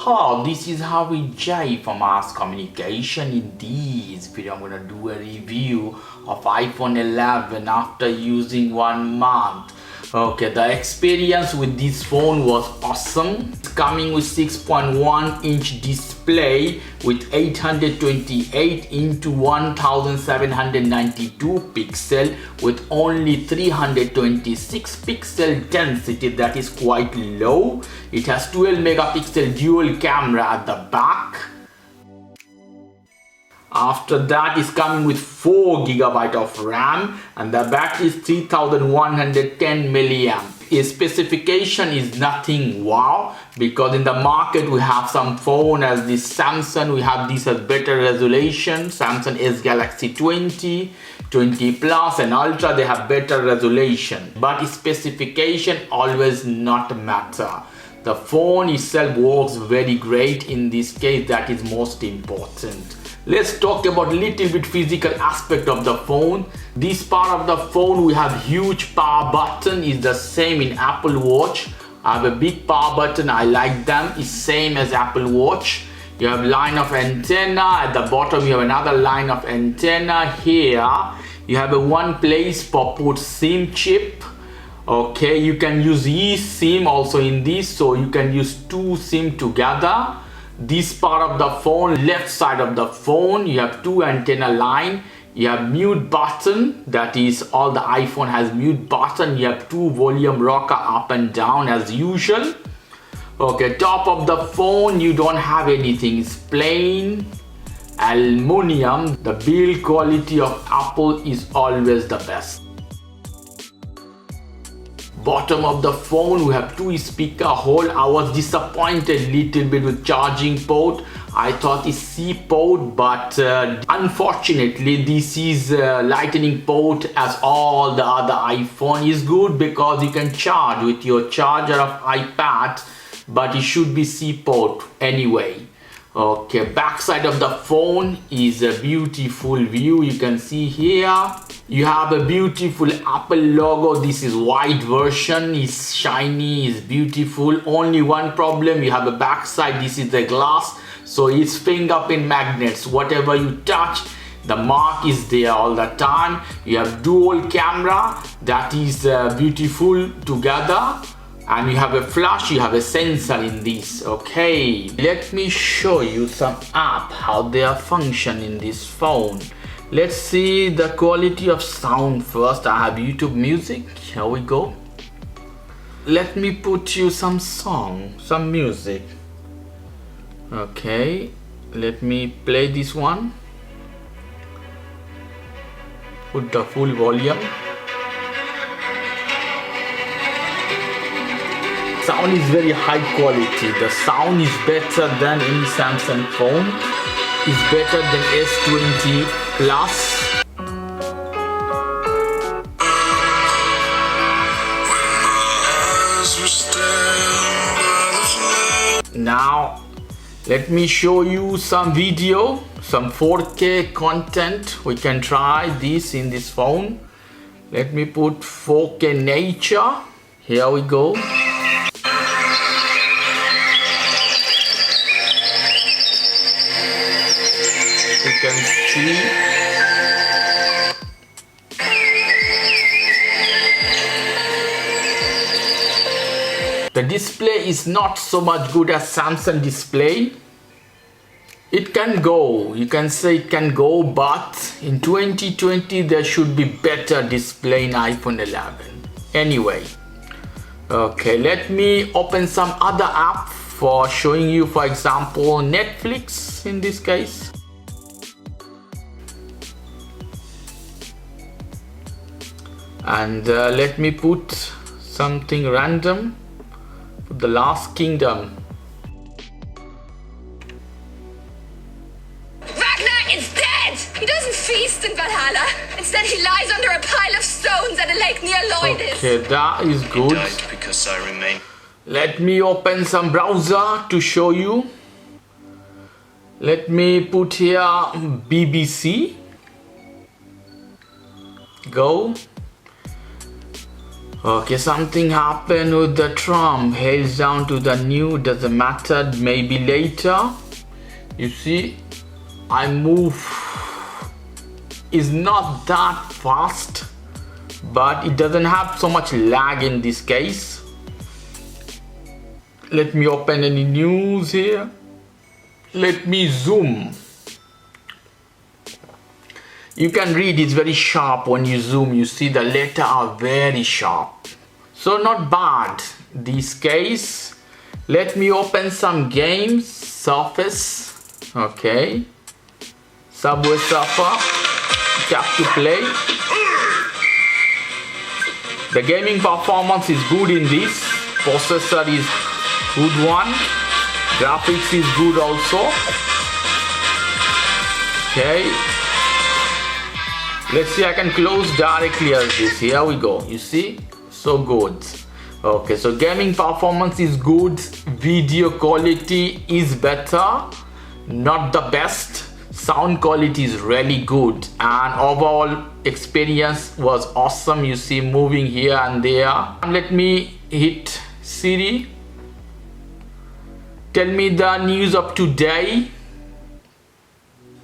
Oh, this is Harvey J from Mass Communication. In this video, I'm gonna do a review of iPhone 11 after using 1 month. Okay, the experience with this phone was awesome. It's coming with 6.1-inch display with 828 into 1792 pixel with only 326 pixel density. That is quite low. It has 12 megapixel dual camera at the back. After that is coming with 4 GB of RAM and the battery is 3110 milliamp. Its specification is nothing wow, because in the market we have some phone as this Samsung, we have this as better resolution, Samsung S Galaxy 20, 20 Plus and Ultra, they have better resolution, but its specification always not matter. The phone itself works very great in this case, that is most important. Let's talk about a little bit physical aspect of the phone. This part of the phone, we have huge power button, is the same in Apple Watch. I have a big power button, I like them, it's same as Apple Watch. You have line of antenna, at the bottom you have another line of antenna. Here you have a one place for put SIM chip. Okay, you can use eSIM also in this, so you can use 2 SIM together. This part of the phone, left side of the phone, you have 2 antenna line, you have mute button, that is all the iPhone has mute button, you have 2 volume rocker up and down as usual. Okay, top of the phone you don't have anything, it's plain aluminum. The build quality of Apple is always the best. Bottom of the phone we have 2 speaker hole. I was disappointed little bit with charging port. I thought it's C port, but unfortunately this is lightning port as all the other iPhone. Is good because you can charge with your charger of iPad, but it should be C port anyway. Okay, back side of the phone is a beautiful view. You can see here you have a beautiful Apple logo. This is white version, is shiny, is beautiful. Only one problem, you have a back side, this is the glass, so it's fingerprint magnets. Whatever you touch, the mark is there all the time. You have dual camera, that is beautiful together. And you have a flash, you have a sensor in this. Okay, let me show you some app, how they are function in this phone. Let's see the quality of sound first. I have YouTube music, here we go. Let me put you some song, some music. Okay, let me play this one. Put the full volume. Sound is very high quality. The sound is better than any Samsung phone. It's better than S20 Plus. Now let me show you some video, some 4K content. We can try this in this phone. Let me put 4K nature. Here we go. You can see the display is not so much good as Samsung display. It can go, you can say it can go, but in 2020 there should be better display in iPhone 11. Anyway, okay, let me open some other app for showing you, for example Netflix in this case. And let me put something random, put The Last Kingdom. Ragnar is dead! He doesn't feast in Valhalla. Instead he lies under a pile of stones at a lake near Loidis. Okay, that is good. Because I remain. Let me open some browser to show you. Let me put here BBC. Go. Okay, something happened with the Trump. Heads down to the new, doesn't matter, maybe later. You see, I move is not that fast, but it doesn't have so much lag in this case. Let me open any news here. Let me zoom. You can read it's very sharp when you zoom. You see the letters are very sharp. So not bad this case. Let me open some games. Surface. Okay. Subway Surfer. Tap to play. The gaming performance is good in this. Processor is good one. Graphics is good also. Okay. Let's see, I can close directly as this. Here we go. You see? So good. Okay, so gaming performance is good. Video quality is better. Not the best. Sound quality is really good. And overall experience was awesome. You see moving here and there. Let me hit Siri. Tell me the news of today.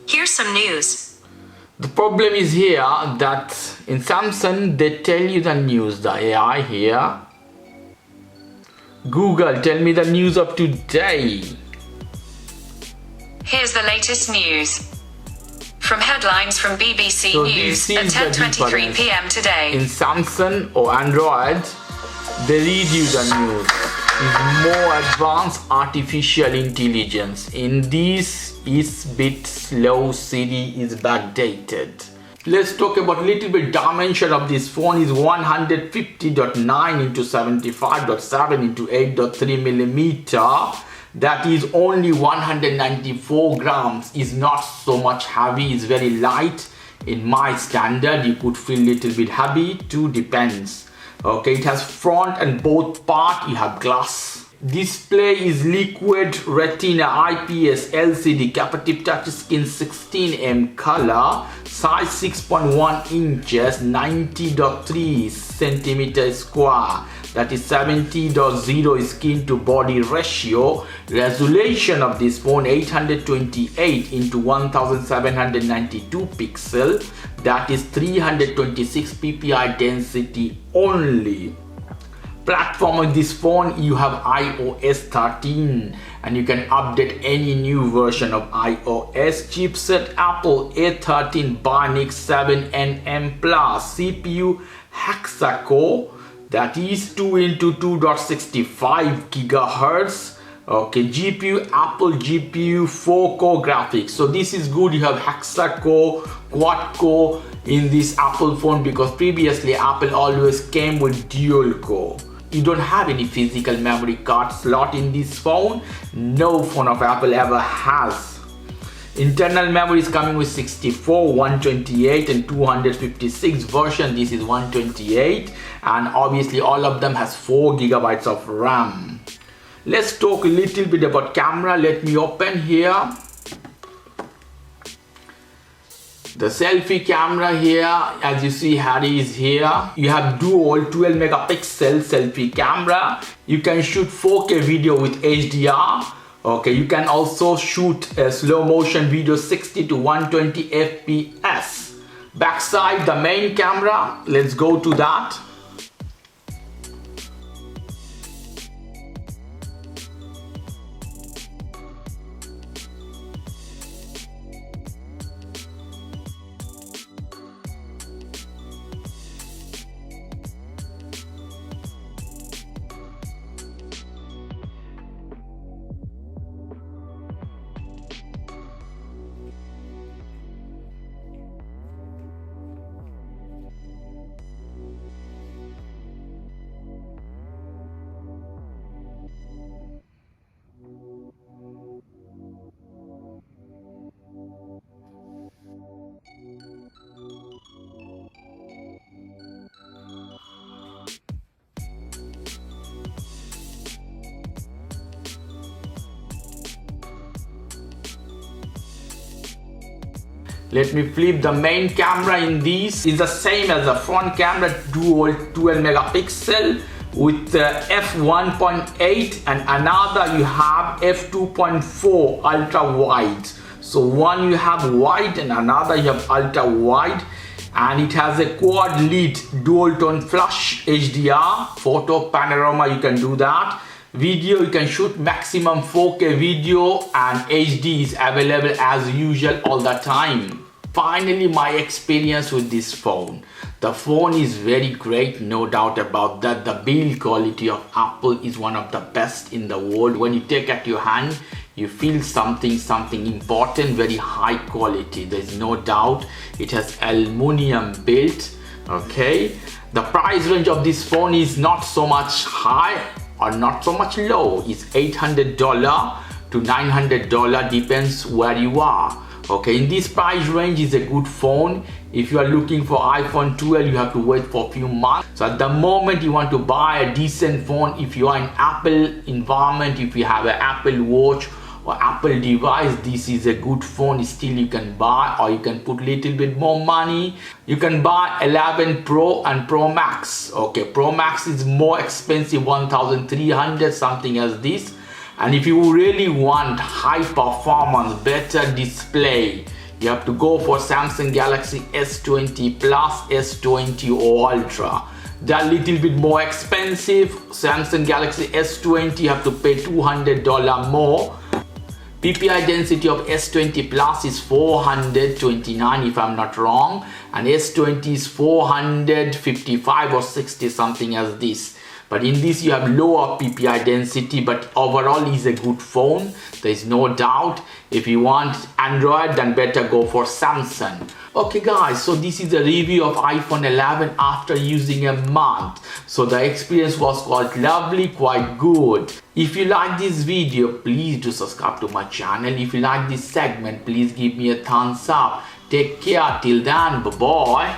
Here's some news. The problem is here that in Samsung they tell you the news, the AI here. Google, tell me the news of today. Here's the latest news. From headlines from BBC News at 10:23 p.m. today. In Samsung or Android, they read you the news. It's more advanced artificial intelligence. In this is bit slow. Siri is backdated. Let's talk about a little bit dimension of this phone. Is 150.9 into 75.7 into 8.3 millimeter. That is only 194 grams. Is not so much heavy. It's very light. In my standard, you could feel a little bit heavy too, depends. Okay, it has front and both part. You have glass. Display is liquid Retina IPS LCD capacitive touchscreen 16mm color, size 6.1 inches, 90.3 centimeters square. That is 70.0 skin to body ratio. Resolution of this phone 828 into 1792 pixel. That is 326 ppi density only. Platform of this phone, you have iOS 13 and you can update any new version of iOS. Chipset Apple A13 Bionic 7nm plus. CPU Hexa-core, that is 2 into 2.65 gigahertz. Okay, GPU Apple GPU 4-core graphics. So this is good. You have Hexa-core, quad-core in this Apple phone, because previously Apple always came with dual-core. You don't have any physical memory card slot in this phone. No phone of Apple ever has. Internal memory is coming with 64, 128 and 256 version. This is 128, and obviously all of them has 4 gigabytes of RAM. Let's talk a little bit about camera. Let me open here. The selfie camera here, as you see, Harry is here. You have dual 12 megapixel selfie camera. You can shoot 4K video with HDR. Okay, you can also shoot a slow motion video 60 to 120 FPS. Backside, the main camera, let's go to that. Let me flip. The main camera in these is the same as the front camera, dual 12 megapixel with f1.8, and another you have f2.4 ultra wide. So one you have wide and another you have ultra wide, and it has a quad lead dual tone flush HDR, photo panorama, you can do that. Video, you can shoot maximum 4K video, and HD is available as usual all the time. Finally, my experience with this phone. The phone is very great, no doubt about that. The build quality of Apple is one of the best in the world. When you take at your hand, you feel something important, very high quality. There's no doubt. It has aluminum built. Okay, the price range of this phone is not so much high or not so much low. It's $800 to $900, depends where you are. Okay, in this price range is a good phone. If you are looking for iPhone 12, you have to wait for a few months. So at the moment you want to buy a decent phone, if you are in Apple environment, if you have an Apple Watch or Apple device, this is a good phone. Still you can buy, or you can put little bit more money. You can buy 11 Pro and Pro Max. Okay, Pro Max is more expensive, 1,300 something as this. And if you really want high performance, better display, you have to go for Samsung Galaxy S20 Plus, S20 or Ultra. They're a little bit more expensive. Samsung Galaxy S20 you have to pay $200 more. PPI density of S20 Plus is 429 if I'm not wrong, and S20 is 455 or 60 something as this. But in this you have lower PPI density, but overall is a good phone. There is no doubt. If you want Android, then better go for Samsung. Okay guys, so this is a review of iPhone 11 after using a month. So the experience was quite lovely, quite good. If you like this video, please do subscribe to my channel. If you like this segment, please give me a thumbs up. Take care till then, bye bye.